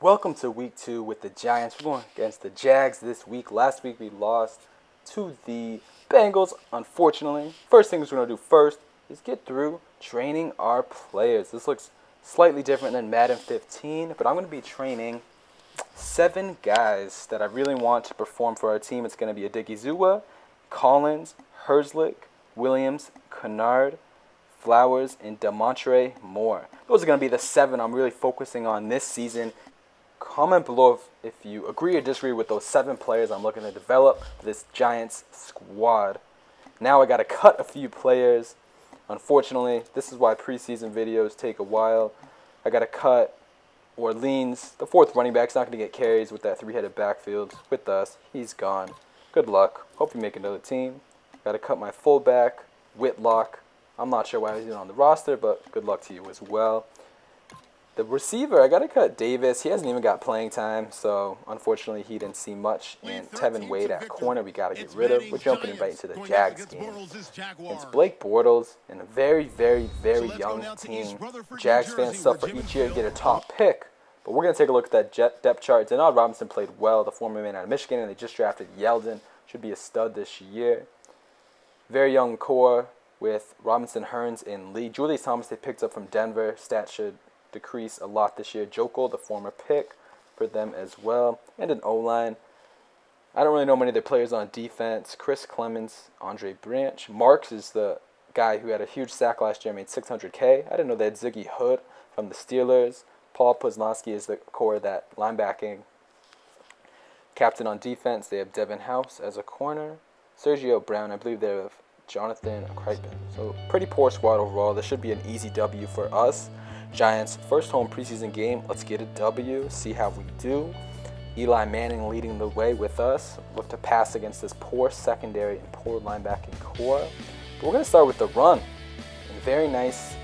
Welcome to week 2 with the Giants. We're going against the Jags this week. Last week we lost to the Bengals, unfortunately. First things we're going to do first is get through training our players. This looks slightly different than Madden 15, but I'm going to be training 7 guys that I really want to perform for our team. It's going to be Adigizua, Collins, Herzlich, Williams, Kennard, Flowers, and Demontre Moore. Those are going to be the 7 I'm really focusing on this season. Comment below if you agree or disagree with those 7 players I'm looking to develop for this Giants squad. Now I got to cut a few players. Unfortunately, this is why preseason videos take a while. I got to cut Orleans, the 4th running back. He's not going to get carries with that 3-headed backfield with us. He's gone. Good luck. Hope you make another team. Got to cut my fullback, Whitlock. I'm not sure why he's even on the roster, but good luck to you as well. The receiver, I got to cut Davis. He hasn't even got playing time, so unfortunately he didn't see much. And Tevin Wade at corner, we got to get rid of. We're jumping right into the Jags game. It's Blake Bortles and a very, very, very young team. Jags fans suffer each year to get a top pick. But we're going to take a look at that depth chart. Denard Robinson played well, the former man out of Michigan, and they just drafted Yeldon. Should be a stud this year. Very young core with Robinson, Hearns, and Lee. Julius Thomas they picked up from Denver. Stats should decrease a lot this year. Jokel, the former pick for them as well. And an O-line. I don't really know many of their players on defense. Chris Clemens, Andre Branch. Marks is the guy who had a huge sack last year, made $600K. I didn't know they had Ziggy Hood from the Steelers. Paul Posnanski is the core of that linebacking. Captain on defense, they have Devin House as a corner. Sergio Brown, I believe they have Jonathan Crichton. So pretty poor squad overall. This should be an easy W for us. Giants, first home preseason game. Let's get a W, see how we do. Eli Manning leading the way with us. Look to pass against this poor secondary and poor linebacking core. But we're going to start with the run. And very nice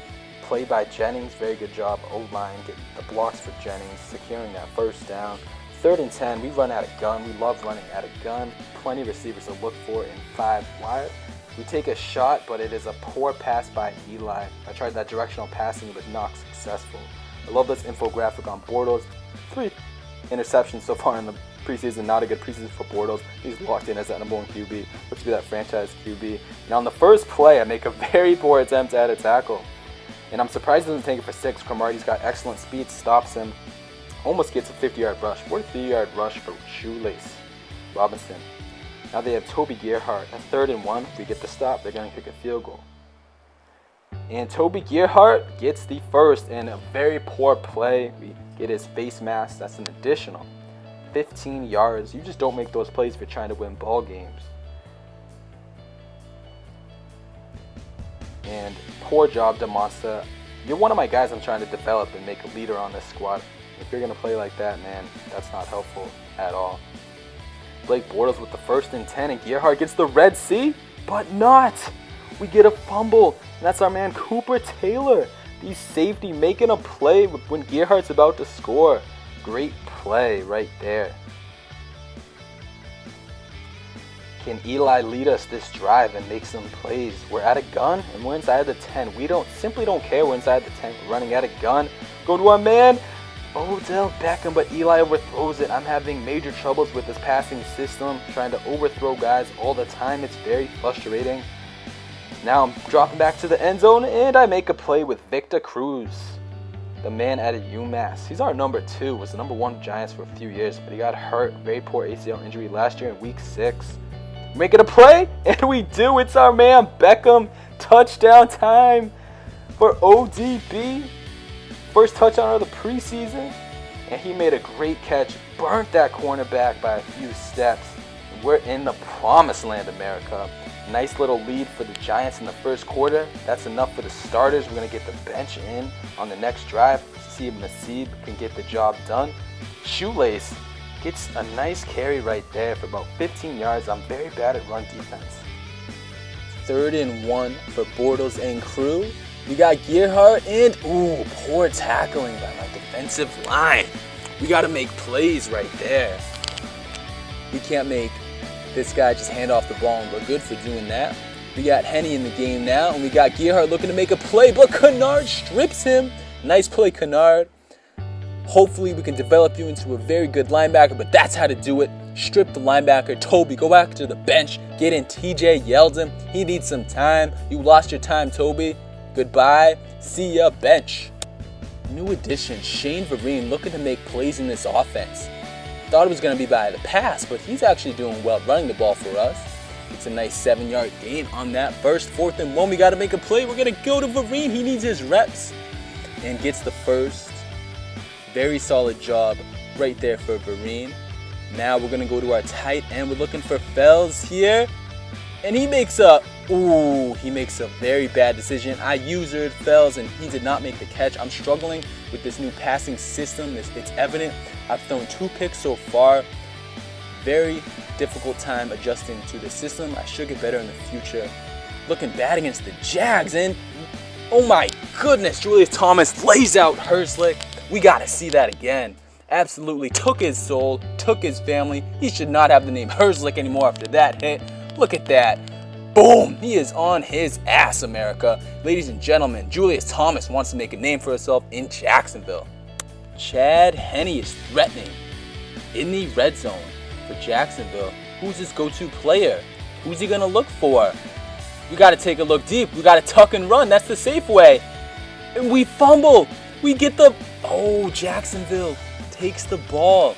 play by Jennings. Very good job, O-line, getting the blocks for Jennings, securing that first down. 3rd and 10, we run out of gun. We love running out of gun. Plenty of receivers to look for in 5 wide. We take a shot, but it is a poor pass by Eli. I tried that directional passing, it was not successful. I love this infographic on Bortles. 3 interceptions so far in the preseason. Not a good preseason for Bortles. He's locked in as that number 1 QB. Looks to be that franchise QB. And on the first play, I make a very poor attempt at a tackle. And I'm surprised he doesn't take it for 6. Cromartie's got excellent speed, stops him. Almost gets a 50-yard rush. 43-yard rush for Shoelace Robinson. Now they have Toby Gerhart. At 3rd and 1, if we get the stop, they're going to kick a field goal. And Toby Gerhart gets the first in a very poor play. We get his face mask. That's an additional 15 yards. You just don't make those plays if you're trying to win ball games. And poor job, DeMonsta. You're one of my guys I'm trying to develop and make a leader on this squad. If you're going to play like that, man, that's not helpful at all. Blake Bortles with the 1st and 10, and Gerhart gets the Red Sea, but not. We get a fumble, and that's our man Cooper Taylor. The safety making a play when Gerhart's about to score. Great play right there. Can Eli lead us this drive and make some plays? We're at a gun, and we're inside the 10. We simply don't care. We're inside the 10. We're running at a gun. Go to our man, Odell Beckham, but Eli overthrows it. I'm having major troubles with this passing system, trying to overthrow guys all the time. It's very frustrating. Now I'm dropping back to the end zone, and I make a play with Victor Cruz, the man out of UMass. He's our number 2, was the number 1 Giants for a few years, but he got hurt. Very poor ACL injury last year in week 6. Making a play, and we do. It's our man Beckham. Touchdown time for ODB. First touchdown of the preseason, and he made a great catch, burnt that cornerback by a few steps. We're in the promised land, America. Nice little lead for the Giants in the first quarter. That's enough for the starters. We're going to get the bench in on the next drive. See if Nassib can get the job done. Shoelace gets a nice carry right there for about 15 yards. I'm very bad at run defense. 3rd and 1 for Bortles and crew. We got Gerhart and, poor tackling by my defensive line. We got to make plays right there. We can't make this guy just hand off the ball, and we're good for doing that. We got Henny in the game now, and we got Gerhart looking to make a play, but Kennard strips him, Nice play, Kennard. Hopefully we can develop you into a very good linebacker, but that's how to do it. Strip the linebacker. Toby, go back to the bench. Get in TJ Yeldon. He needs some time. You lost your time, Toby. Goodbye. See ya, bench. New addition, Shane Vereen, looking to make plays in this offense. Thought it was going to be by the pass, but he's actually doing well running the ball for us. It's a nice 7-yard gain on that first. 4th and 1, we got to make a play. We're going to go to Vereen. He needs his reps and gets the first. Very solid job right there for Vereen. Now we're going to go to our tight end. We're looking for Fells here. And he makes a very bad decision. I usered Fells and he did not make the catch. I'm struggling with this new passing system. It's evident. I've thrown 2 picks so far. Very difficult time adjusting to the system. I should get better in the future. Looking bad against the Jags. And oh my goodness, Julius Thomas lays out Herzlich. We got to see that again. Absolutely took his soul, took his family. He should not have the name Herzlich anymore after that hit. Look at that. Boom! He is on his ass, America. Ladies and gentlemen, Julius Thomas wants to make a name for himself in Jacksonville. Chad Henne is threatening in the red zone for Jacksonville. Who's his go-to player? Who's he going to look for? We got to take a look deep. We got to tuck and run. That's the safe way. And we fumble. We get the... Oh, Jacksonville takes the ball.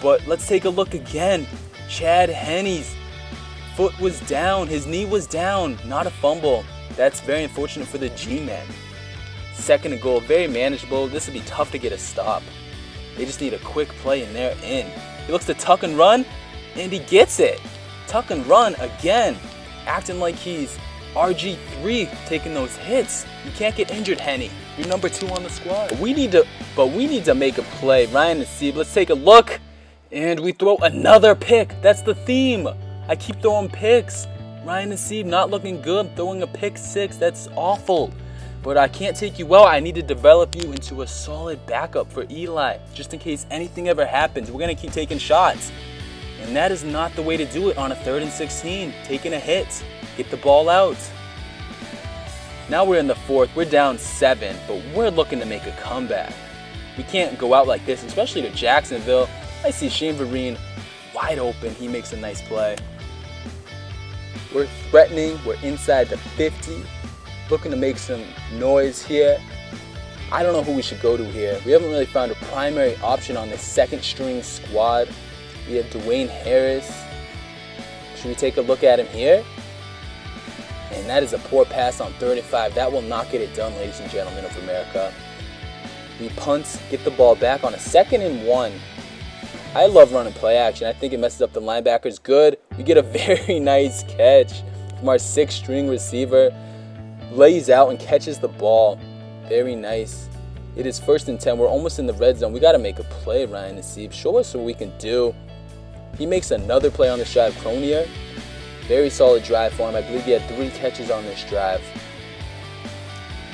But let's take a look again. Chad Henne's foot was down. His knee was down. Not a fumble. That's very unfortunate for the G-men. 2nd and goal. Very manageable. This would be tough to get a stop. They just need a quick play and they're in. He looks to tuck and run, and he gets it. Tuck and run again. Acting like he's RG3 taking those hits. You can't get injured, Henne. You're number 2 on the squad. We need to make a play. Ryan Nassib, let's take a look. And we throw another pick. That's the theme. I keep throwing picks. Ryan Nassib not looking good. Throwing a pick 6. That's awful. But I can't take you out. I need to develop you into a solid backup for Eli. Just in case anything ever happens. We're going to keep taking shots. And that is not the way to do it on a 3rd and 16. Taking a hit. Get the ball out. Now we're in the 4th. We're down 7. But we're looking to make a comeback. We can't go out like this, especially to Jacksonville. I see Shane Vereen wide open. He makes a nice play. We're threatening. We're inside the 50. Looking to make some noise here. I don't know who we should go to here. We haven't really found a primary option on this 2nd string squad. We have Dwayne Harris. Should we take a look at him here? And that is a poor pass on 3rd and 5. That will not get it done, ladies and gentlemen of America. We punt, get the ball back on a 2nd and 1. I love running play action. I think it messes up the linebackers good. We get a very nice catch from our 6th string receiver. Lays out and catches the ball. Very nice. It is 1st and 10. We're almost in the red zone. We got to make a play, Ryan Nassib. Show us what we can do. He makes another play on this drive. Cronier. Very solid drive for him. I believe he had 3 catches on this drive.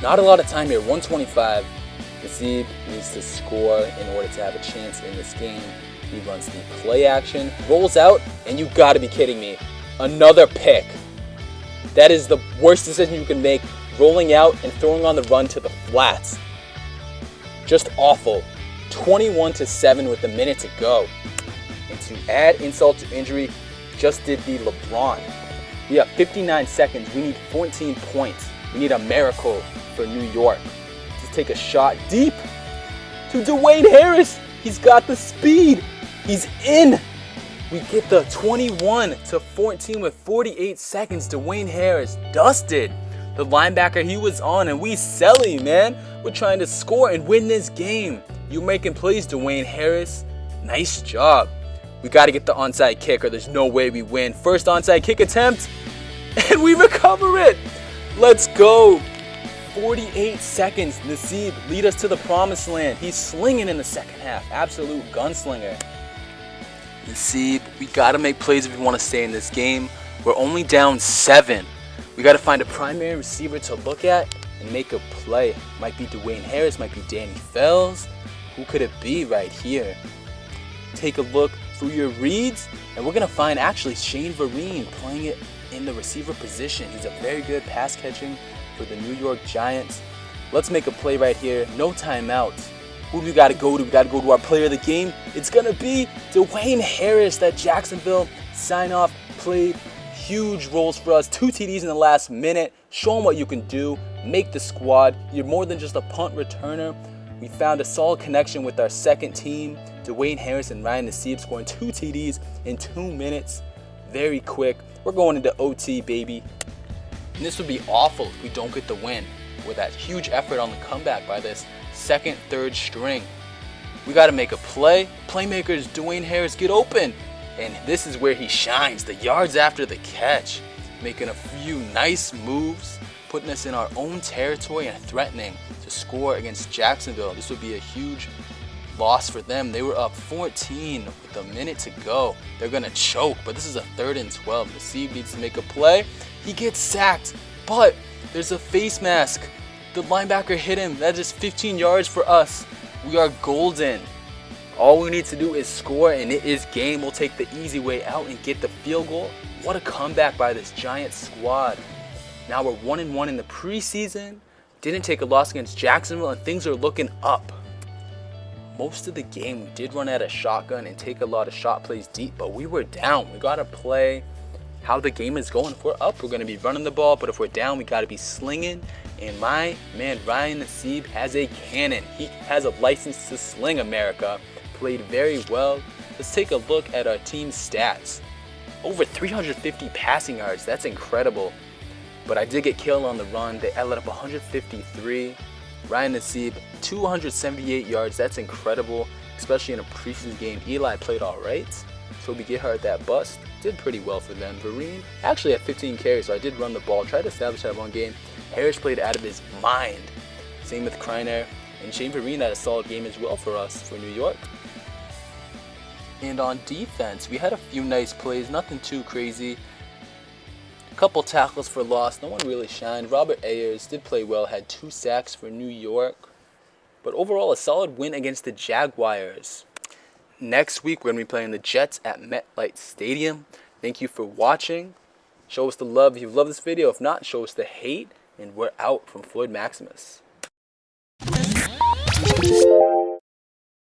Not a lot of time here. 125. Nassib needs to score in order to have a chance in this game. He runs the play action. Rolls out. And you got to be kidding me. Another pick. That is the worst decision you can make, rolling out and throwing on the run to the flats. Just awful. 21-7 with a minute to go. And to add insult to injury, just did the LeBron. We have 59 seconds. We need 14 points. We need a miracle for New York. Just take a shot deep to Dwayne Harris. He's got the speed. He's in. We get the 21-14 with 48 seconds. Dwayne Harris dusted the linebacker he was on, and we selling, man. We're trying to score and win this game. You making plays, Dwayne Harris. Nice job. We got to get the onside kick or there's no way we win. First onside kick attempt, and we recover it. Let's go. 48 seconds. Nassib, lead us to the promised land. He's slinging in the 2nd half. Absolute gunslinger. Nassib, we got to make plays if we want to stay in this game. We're only down 7. We got to find a primary receiver to look at and make a play. Might be Dwayne Harris, might be Danny Fells. Who could it be right here? Take a look through your reads, and we're going to find actually Shane Vereen playing it in the receiver position. He's a very good pass catching for the New York Giants. Let's make a play right here. No timeouts. Who do we got to go to? We got to go to our player of the game. It's going to be Dwayne Harris. That Jacksonville sign-off played huge roles for us. 2 TDs in the last minute. Show them what you can do. Make the squad. You're more than just a punt returner. We found a solid connection with our second team. Dwayne Harris and Ryan Nassib scoring 2 TDs in 2 minutes. Very quick. We're going into OT, baby. And this would be awful if we don't get the win with that huge effort on the comeback by this second, third string. We got to make a play. Playmakers, Dwayne Harris, get open. And this is where he shines. The yards after the catch. Making a few nice moves. Putting us in our own territory and threatening to score against Jacksonville. This would be a huge loss for them. They were up 14 with a minute to go. They're going to choke, but this is a 3rd and 12. Nassib needs to make a play. He gets sacked, but there's a face mask. The linebacker hit him. That is 15 yards for us. We are golden. All we need to do is score, and it is game. We'll take the easy way out and get the field goal. What a comeback by this Giant squad. Now we're 1-1 in the preseason. Didn't take a loss against Jacksonville, and things are looking up. Most of the game, we did run out of shotgun and take a lot of shot plays deep, but we were down. We got to play how the game is going. If we're up, we're going to be running the ball, but if we're down, we got to be slinging. And my man, Ryan Nassib has a cannon. He has a license to sling, America. Played very well. Let's take a look at our team's stats. Over 350 passing yards. That's incredible. But I did get killed on the run. I let up 153. Ryan Nassib, 278 yards. That's incredible, especially in a preseason game. Eli played all right. Toby Gerhart, that bust, did pretty well for them. Vereen actually had 15 carries, so I did run the ball. Tried to establish that one game. Harris played out of his mind. Same with Kreiner. And Shane Vereen had a solid game as well for us, for New York. And on defense, we had a few nice plays, nothing too crazy. A couple tackles for loss, no one really shined. Robert Ayers did play well, had 2 sacks for New York. But overall, a solid win against the Jaguars. Next week, we're going to be playing the Jets at MetLife Stadium. Thank you for watching. Show us the love if you love this video. If not, show us the hate. And we're out from Floyd Maximus.